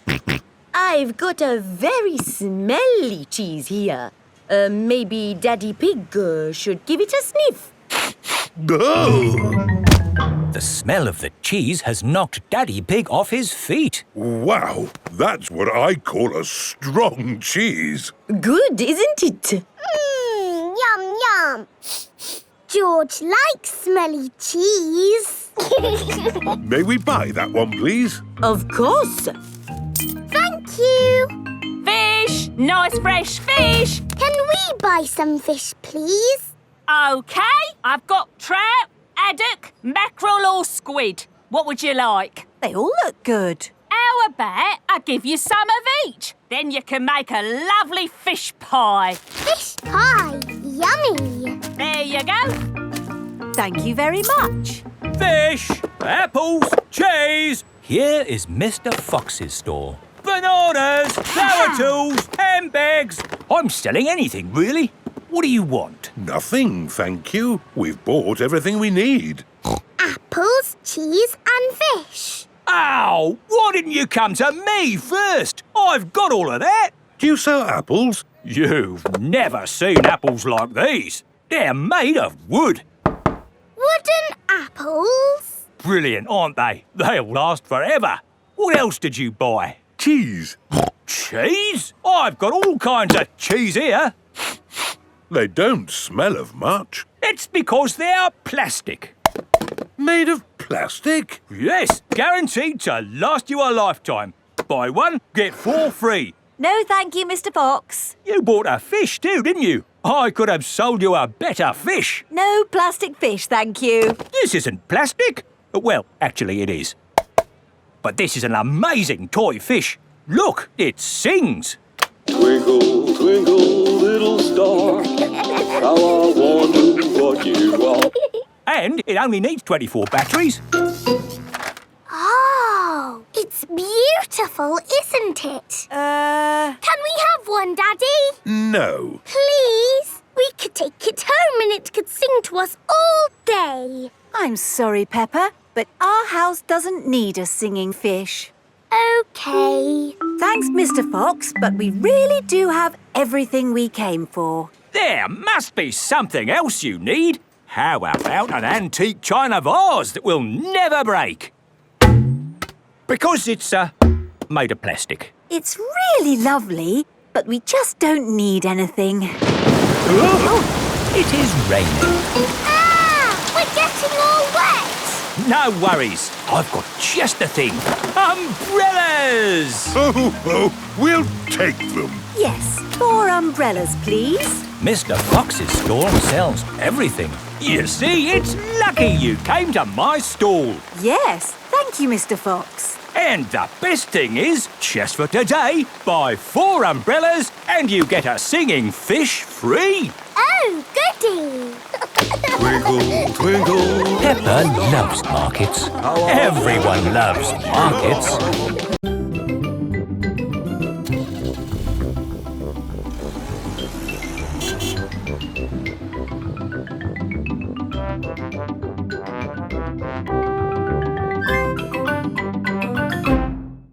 I've got a very smelly cheese here. Maybe Daddy Pig should give it a sniff. The smell of the cheese has knocked Daddy Pig off his feet. Wow, that's what I call a strong cheese. Good, isn't it? Yum, yum. George likes smelly cheese. May we buy that one, please? Of course. Thank you. Fish! Nice fresh fish! Can we buy some fish, please? OK, I've got trout, haddock, mackerel or squid. What would you like? They all look good. How about I give you some of each? Then you can make a lovely fish pie. Fish pie. Yummy. There you go. Thank you very much. Fish, apples, cheese. Here is Mr. Fox's store. Bananas, flower tools, handbags. I'm selling anything, really. What do you want? Nothing, thank you. We've bought everything we need. Apples, cheese and fish. Ow! Why didn't you come to me first? I've got all of that. Do you sell apples? You've never seen apples like these. They're made of wood. Wooden apples. Brilliant, aren't they? They'll last forever. What else did you buy? Cheese. Cheese? I've got all kinds of cheese here. They don't smell of much. It's because they're plastic. Made of plastic? Yes, guaranteed to last you a lifetime. Buy one, get 4 free. No, thank you, Mr. Fox. You bought a fish too, didn't you? I could have sold you a better fish. No plastic fish, thank you. This isn't plastic. Well, actually it is. But this is an amazing toy fish. Look, it sings. Twinkle, twinkle, little star, how I wonder what you are. And it only needs 24 batteries. Oh, it's beautiful, isn't it? Can we have one, Daddy? No. Please? We could take it home and it could sing to us all day. I'm sorry, Peppa, but our house doesn't need a singing fish. OK. Thanks, Mr. Fox, but we really do have everything we came for. There must be something else you need. How about an antique china vase that will never break? Because it's made of plastic. It's really lovely, but we just don't need anything. It is raining. Ah! We're getting all wet. No worries. I've got just the thing. Umbrellas! Oh, we'll take them. Yes, 4 umbrellas, please. Mr. Fox's store sells everything. You see, it's lucky you came to my stall. Yes, thank you, Mr. Fox. And the best thing is, just for today, buy 4 umbrellas and you get a singing fish free. Oh, goody. Twinkle, twinkle. Peppa loves markets. Everyone loves markets.